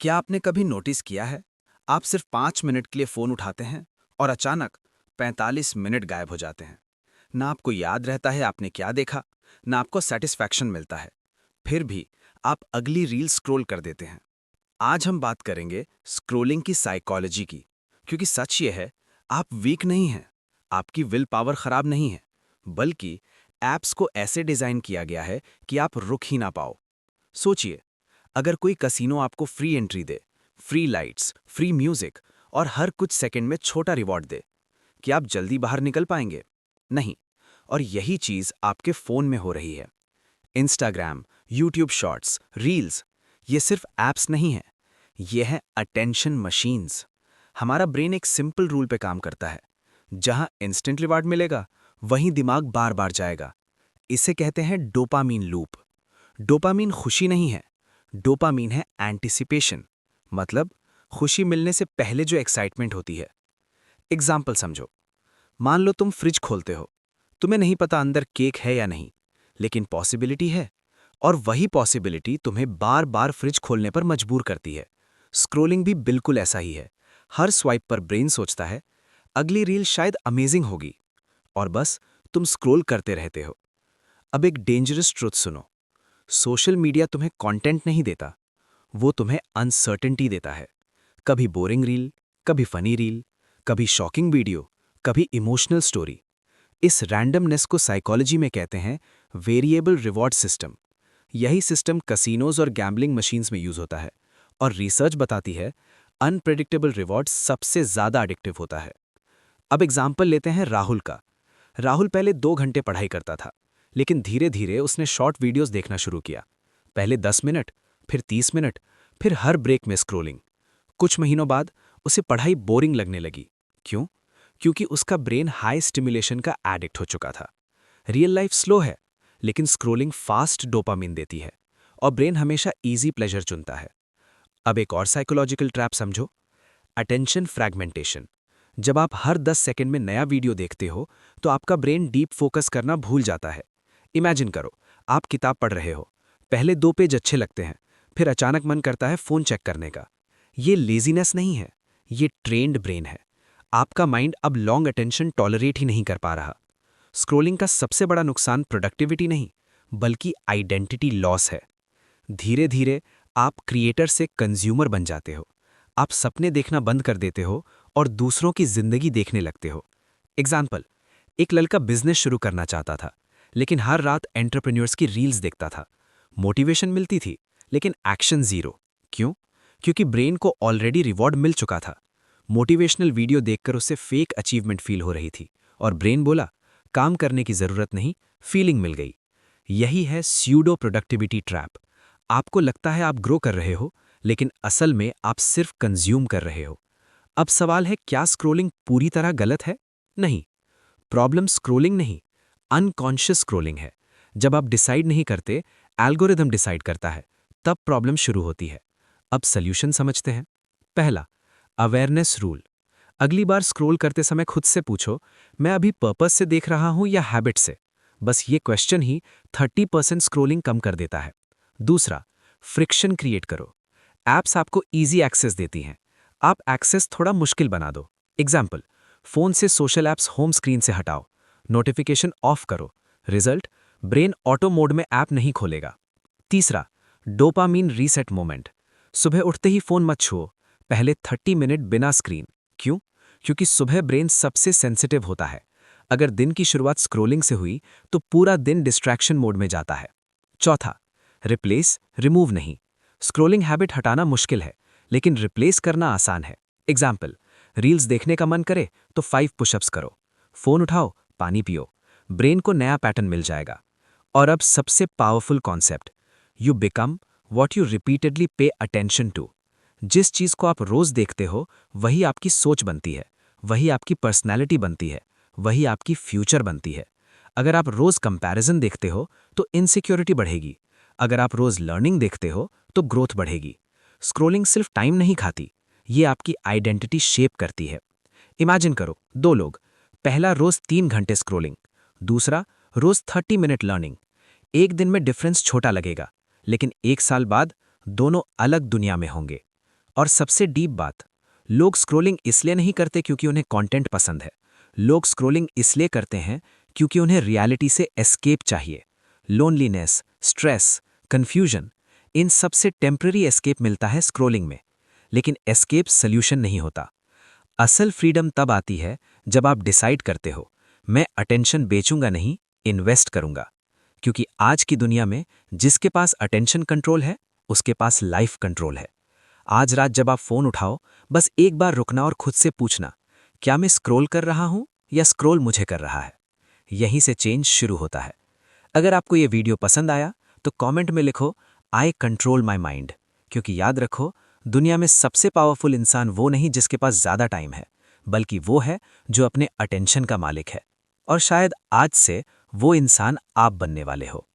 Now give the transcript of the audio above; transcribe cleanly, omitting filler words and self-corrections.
क्या आपने कभी नोटिस किया है? आप सिर्फ 5 मिनट के लिए फोन उठाते हैं और अचानक 45 मिनट गायब हो जाते हैं। ना आपको याद रहता है आपने क्या देखा, ना आपको सेटिस्फैक्शन मिलता है। फिर भी आप अगली रील स्क्रॉल कर देते हैं। आज हम बात करेंगे स्क्रॉलिंग की साइकोलॉजी की, क्योंकि सच ये है, आप वीक नहीं हैं, आपकी विल पावर खराब नहीं है, बल्कि ऐप्स को ऐसे डिजाइन किया गया है कि आप रुक ही ना पाओ। सोचिए, अगर कोई कसीनो आपको फ्री एंट्री दे, फ्री लाइट्स, फ्री म्यूजिक और हर कुछ सेकंड में छोटा रिवॉर्ड दे, क्या आप जल्दी बाहर निकल पाएंगे? नहीं। और यही चीज आपके फोन में हो रही है। इंस्टाग्राम, यूट्यूब शॉर्ट्स, रील्स, ये सिर्फ ऐप्स नहीं हैं, ये हैं अटेंशन मशीन्स। हमारा ब्रेन एक सिंपल रूल पे काम करता है, जहां इंस्टेंट रिवार्ड मिलेगा, वहीं दिमाग बार बार जाएगा। इसे कहते हैं डोपामीन लूप। डोपामीन खुशी नहीं है, डोपामीन है एंटिसिपेशन, मतलब खुशी मिलने से पहले जो एक्साइटमेंट होती है। एग्जाम्पल समझो, मान लो तुम फ्रिज खोलते हो, तुम्हें नहीं पता अंदर केक है या नहीं, लेकिन पॉसिबिलिटी है, और वही पॉसिबिलिटी तुम्हें बार बार फ्रिज खोलने पर मजबूर करती है। स्क्रोलिंग भी बिल्कुल ऐसा ही है। हर स्वाइप पर ब्रेन सोचता है, अगली रील शायद अमेजिंग होगी, और बस तुम स्क्रोल करते रहते हो। अब एक डेंजरस ट्रुथ सुनो, सोशल मीडिया तुम्हें कंटेंट नहीं देता, वो तुम्हें अनसर्टेनिटी देता है। कभी बोरिंग रील, कभी फनी रील, कभी शॉकिंग वीडियो, कभी इमोशनल स्टोरी। इस रैंडमनेस को साइकोलॉजी में कहते हैं वेरिएबल रिवॉर्ड सिस्टम। यही सिस्टम कसिनोज और गैम्बलिंग मशीन्स में यूज होता है, और रिसर्च बताती है अनप्रेडिक्टेबल रिवॉर्ड सबसे ज्यादा एडिक्टिव होता है। अब एग्जाम्पल लेते हैं राहुल का। राहुल पहले 2 घंटे पढ़ाई करता था, लेकिन धीरे धीरे उसने शॉर्ट वीडियोस देखना शुरू किया। पहले 10 मिनट, फिर 30 मिनट, फिर हर ब्रेक में स्क्रोलिंग। कुछ महीनों बाद उसे पढ़ाई बोरिंग लगने लगी। क्यों? क्योंकि उसका ब्रेन हाई स्टिमुलेशन का एडिक्ट हो चुका था। रियल लाइफ स्लो है, लेकिन स्क्रोलिंग फास्ट डोपामिन देती है, और ब्रेन हमेशा इजी प्लेजर चुनता है। अब एक और साइकोलॉजिकल ट्रैप समझो, अटेंशन फ्रैगमेंटेशन। जब आप हर 10 सेकंड में नया वीडियो देखते हो, तो आपका ब्रेन डीप फोकस करना भूल जाता है। इमेजिन करो, आप किताब पढ़ रहे हो, पहले 2 पेज अच्छे लगते हैं, फिर अचानक मन करता है फोन चेक करने का। ये लेजीनेस नहीं है, ये ट्रेन्ड ब्रेन है। आपका माइंड अब लॉन्ग अटेंशन टॉलरेट ही नहीं कर पा रहा। स्क्रोलिंग का सबसे बड़ा नुकसान प्रोडक्टिविटी नहीं, बल्कि आइडेंटिटी लॉस है। धीरे धीरे आप क्रिएटर से कंज्यूमर बन जाते हो। आप सपने देखना बंद कर देते हो और दूसरों की जिंदगी देखने लगते हो। एग्जाम्पल, एक लड़का बिजनेस शुरू करना चाहता था, लेकिन हर रात एंटरप्रेन्योर्स की रील्स देखता था। मोटिवेशन मिलती थी, लेकिन एक्शन जीरो। क्यों? क्योंकि ब्रेन को ऑलरेडी रिवॉर्ड मिल चुका था। मोटिवेशनल वीडियो देखकर उसे फेक अचीवमेंट फील हो रही थी, और ब्रेन बोला, काम करने की जरूरत नहीं, फीलिंग मिल गई। यही है स्यूडो प्रोडक्टिविटी ट्रैप। आपको लगता है आप ग्रो कर रहे हो, लेकिन असल में आप सिर्फ कंज्यूम कर रहे हो। अब सवाल है, क्या स्क्रोलिंग पूरी तरह गलत है? नहीं। प्रॉब्लम स्क्रोलिंग नहीं, अनकॉन्शियस स्क्रोलिंग है। जब आप डिसाइड नहीं करते, एल्गोरिदम डिसाइड करता है, तब प्रॉब्लम शुरू होती है। अब सॉल्यूशन समझते हैं। पहला, अवेयरनेस रूल। अगली बार स्क्रॉल करते समय खुद से पूछो, मैं अभी पर्पस से देख रहा हूं या हैबिट से? बस ये क्वेश्चन ही 30% स्क्रोलिंग कम कर देता है। दूसरा, फ्रिक्शन क्रिएट करो। ऐप्स आपको इजी एक्सेस देती हैं, आप एक्सेस थोड़ा मुश्किल बना दो। एग्जाम्पल, फोन से सोशल ऐप्स होम स्क्रीन से हटाओ, नोटिफिकेशन ऑफ करो। रिजल्ट, ब्रेन ऑटो मोड में ऐप नहीं खोलेगा। तीसरा, डोपामीन रीसेट मोमेंट। सुबह उठते ही फोन मत छुओ, पहले 30 मिनट बिना स्क्रीन। क्यों? क्योंकि सुबह ब्रेन सबसे सेंसिटिव होता है। अगर दिन की शुरुआत स्क्रोलिंग से हुई, तो पूरा दिन डिस्ट्रैक्शन मोड में जाता है। चौथा, रिप्लेस, रिमूव नहीं। स्क्रोलिंग हैबिट हटाना मुश्किल है, लेकिन रिप्लेस करना आसान है। एग्जाम्पल, रील्स देखने का मन करे तो 5 पुशअप्स करो, फोन उठाओ, पानी पियो, ब्रेन को नया पैटर्न मिल जाएगा। और अब सबसे powerful concept, you become what you repeatedly pay attention to. जिस चीज को आप रोज देखते हो, वही आपकी सोच बनती है, वही आपकी पर्सनैलिटी बनती है, वही आपकी फ्यूचर बनती है। अगर आप रोज कंपैरिजन देखते हो, तो इनसिक्योरिटी बढ़ेगी। अगर आप रोज लर्निंग देखते हो, तो ग्रोथ बढ़ेगी। स्क्रोलिंग सिर्फ टाइम नहीं खाती, ये आपकी आइडेंटिटी शेप करती है। इमेजिन करो, 2 लोग, पहला रोज 3 घंटे स्क्रोलिंग, दूसरा रोज 30 मिनट लर्निंग। एक दिन में डिफरेंस छोटा लगेगा, लेकिन 1 साल बाद दोनों अलग दुनिया में होंगे। और सबसे डीप बात, लोग स्क्रोलिंग इसलिए नहीं करते क्योंकि उन्हें कंटेंट पसंद है। लोग स्क्रोलिंग इसलिए करते हैं क्योंकि उन्हें रियलिटी से एस्केप चाहिए। लोनलीनेस, स्ट्रेस, कंफ्यूजन, इन सब से टेम्पररी एस्केप मिलता है स्क्रोलिंग में। लेकिन एस्केप सल्यूशन नहीं होता। असल फ्रीडम तब आती है जब आप डिसाइड करते हो, मैं अटेंशन बेचूंगा नहीं, इन्वेस्ट करूंगा। क्योंकि आज की दुनिया में जिसके पास अटेंशन कंट्रोल है, उसके पास लाइफ कंट्रोल है। आज रात जब आप फोन उठाओ, बस एक बार रुकना और खुद से पूछना, क्या मैं स्क्रॉल कर रहा हूं या स्क्रॉल मुझे कर रहा है? यहीं से चेंज शुरू होता है। अगर आपको ये वीडियो पसंद आया तो कमेंट में लिखो, आई कंट्रोल माई माइंड। क्योंकि याद रखो, दुनिया में सबसे पावरफुल इंसान वो नहीं जिसके पास ज़्यादा टाइम है, बल्कि वो है जो अपने अटेंशन का मालिक है। और शायद आज से वो इंसान आप बनने वाले हो।